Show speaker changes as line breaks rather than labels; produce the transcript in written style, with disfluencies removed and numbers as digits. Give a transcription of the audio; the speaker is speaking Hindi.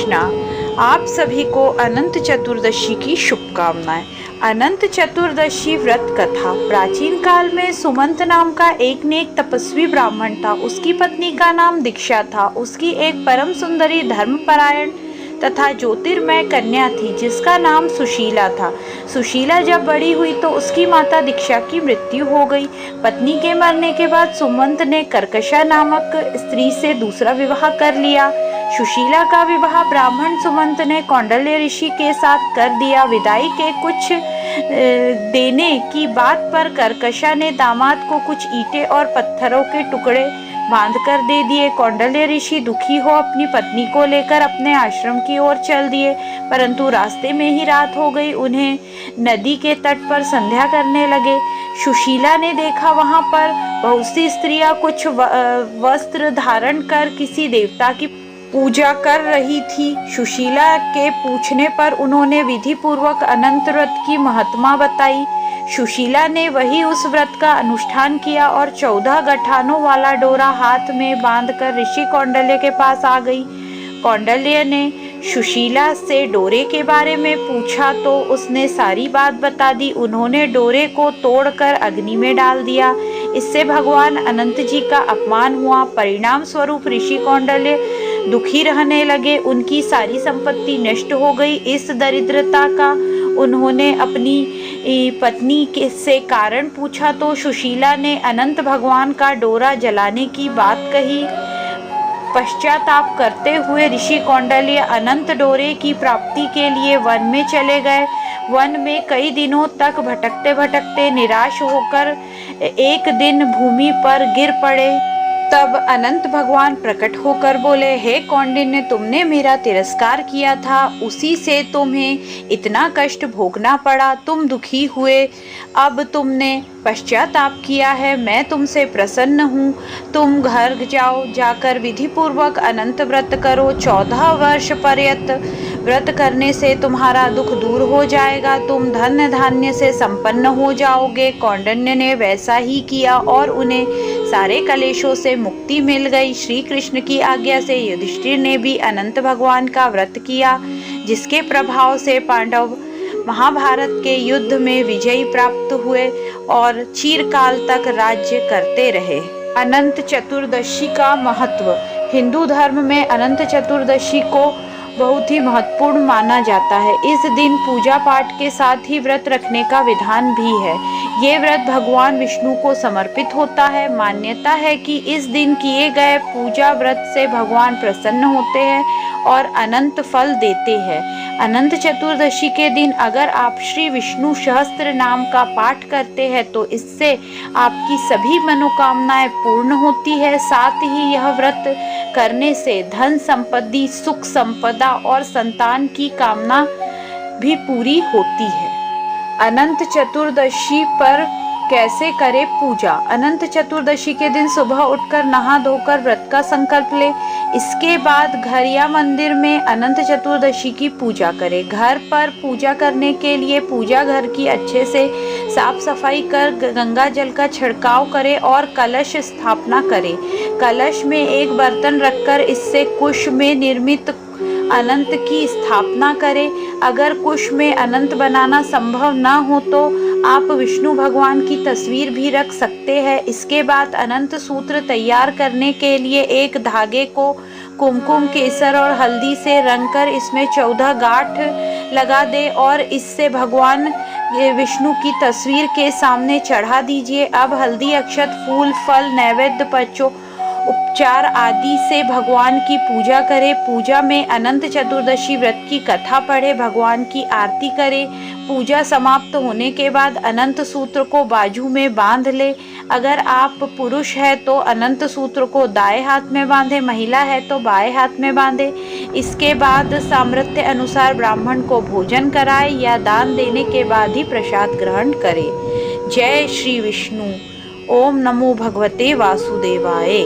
कृष्णा। आप सभी को अनंत चतुर्दशी की शुभकामनाएं। अनंत चतुर्दशी व्रत कथा। प्राचीन काल में सुमंत नाम का एक नेक तपस्वी ब्राह्मण था। उसकी पत्नी का नाम दीक्षा था। उसकी एक परम सुंदरी धर्मपरायण तथा ज्योतिर्मय कन्या थी जिसका नाम सुशीला था। सुशीला जब बड़ी हुई तो उसकी माता दीक्षा की मृत्यु हो गई। पत्नी के मरने के बाद सुमंत ने कर्कशा नामक स्त्री से दूसरा विवाह कर लिया। सुशीला का विवाह ब्राह्मण सुमंत ने कौंडल्य ऋषि के साथ कर दिया। विदाई के कुछ देने की बात पर कर्कशा ने दामाद को कुछ ईंटें और पत्थरों के टुकड़े बांध कर दे दिए। कौंडल्य ऋषि दुखी हो अपनी पत्नी को लेकर अपने आश्रम की ओर चल दिए, परंतु रास्ते में ही रात हो गई। उन्हें नदी के तट पर संध्या करने लगे। सुशीला ने देखा वहां पर बहुत सी स्त्रियां कुछ वस्त्र धारण कर किसी देवता की पूजा कर रही थी। सुशीला के पूछने पर उन्होंने विधि पूर्वक अनंत व्रत की महत्मा बताई। सुशीला ने वही उस व्रत का अनुष्ठान किया और 14 गठानों वाला डोरा हाथ में बांधकर ऋषि कौंडल्य के पास आ गई। कौंडल्य ने सुशीला से डोरे के बारे में पूछा तो उसने सारी बात बता दी। उन्होंने डोरे को तोड़कर अग्नि में डाल दिया। इससे भगवान अनंत जी का अपमान हुआ। परिणाम स्वरूप ऋषि कौंडल्य दुखी रहने लगे। उनकी सारी संपत्ति नष्ट हो गई। इस दरिद्रता का उन्होंने अपनी पत्नी से कारण पूछा तो सुशीला ने अनंत भगवान का डोरा जलाने की बात कही। पश्चाताप करते हुए ऋषि कौंडल्य अनंत डोरे की प्राप्ति के लिए वन में चले गए। वन में कई दिनों तक भटकते भटकते निराश होकर एक दिन भूमि पर गिर पड़े। तब अनंत भगवान प्रकट होकर बोले, हे कौंडिन्य, तुमने मेरा तिरस्कार किया था, उसी से तुम्हें इतना कष्ट भोगना पड़ा। तुम दुखी हुए, अब तुमने पश्चाताप किया है। मैं तुमसे प्रसन्न हूँ। तुम घर जाओ, जाकर विधि पूर्वक अनंत व्रत करो। 14 वर्ष पर्यंत व्रत करने से तुम्हारा दुख दूर हो जाएगा। तुम धन धान्य से संपन्न हो जाओगे। कौंडिन्य ने वैसा ही किया और उन्हें सारे कलेशों से मुक्ति मिल गई। श्री कृष्ण की आज्ञा से युधिष्ठिर ने भी अनंत भगवान का व्रत किया, जिसके प्रभाव से पांडव महाभारत के युद्ध में विजयी प्राप्त हुए और चिरकाल तक राज्य करते रहे। अनंत चतुर्दशी का महत्व। हिंदू धर्म में अनंत चतुर्दशी को बहुत ही महत्वपूर्ण माना जाता है। इस दिन पूजा पाठ के साथ ही व्रत रखने का विधान भी है। ये व्रत भगवान विष्णु को समर्पित होता है। मान्यता है कि इस दिन किए गए पूजा व्रत से भगवान प्रसन्न होते हैं और अनंत फल देते हैं। अनंत चतुर्दशी के दिन अगर आप श्री विष्णु सहस्त्र नाम का पाठ करते हैं तो इससे आपकी सभी मनोकामनाएं पूर्ण होती है। साथ ही यह व्रत करने से धन संपत्ति, सुख संपदा और संतान की कामना भी पूरी होती है। अनंत चतुर्दशी पर कैसे करें पूजा। अनंत चतुर्दशी के दिन सुबह उठकर नहा धोकर व्रत का संकल्प ले। इसके बाद घर या मंदिर में अनंत चतुर्दशी की पूजा करें। घर पर पूजा करने के लिए पूजा घर की अच्छे से साफ सफाई कर गंगा जल का छिड़काव करें और कलश स्थापना करें। कलश में एक बर्तन रखकर इससे कुश में निर्मित अनंत की स्थापना करें। अगर कुश में अनंत बनाना संभव न हो तो आप विष्णु भगवान की तस्वीर भी रख सकते हैं। इसके बाद अनंत सूत्र तैयार करने के लिए एक धागे को कुमकुम, केसर और हल्दी से रंगकर इसमें 14 गांठ लगा दे और इससे भगवान विष्णु की तस्वीर के सामने चढ़ा दीजिए। अब हल्दी, अक्षत, फूल, फल, नैवेद्य, उपचार आदि से भगवान की पूजा करें। पूजा में अनंत चतुर्दशी व्रत की कथा पढ़े, भगवान की आरती करें। पूजा समाप्त होने के बाद अनंत सूत्र को बाजू में बांध ले। अगर आप पुरुष है तो अनंत सूत्र को दाएं हाथ में बांधे, महिला है तो बाएं हाथ में बांधे। इसके बाद सामर्थ्य अनुसार ब्राह्मण को भोजन कराए या दान देने के बाद ही प्रसाद ग्रहण करे। जय श्री विष्णु। ओम नमो भगवते वासुदेवाय।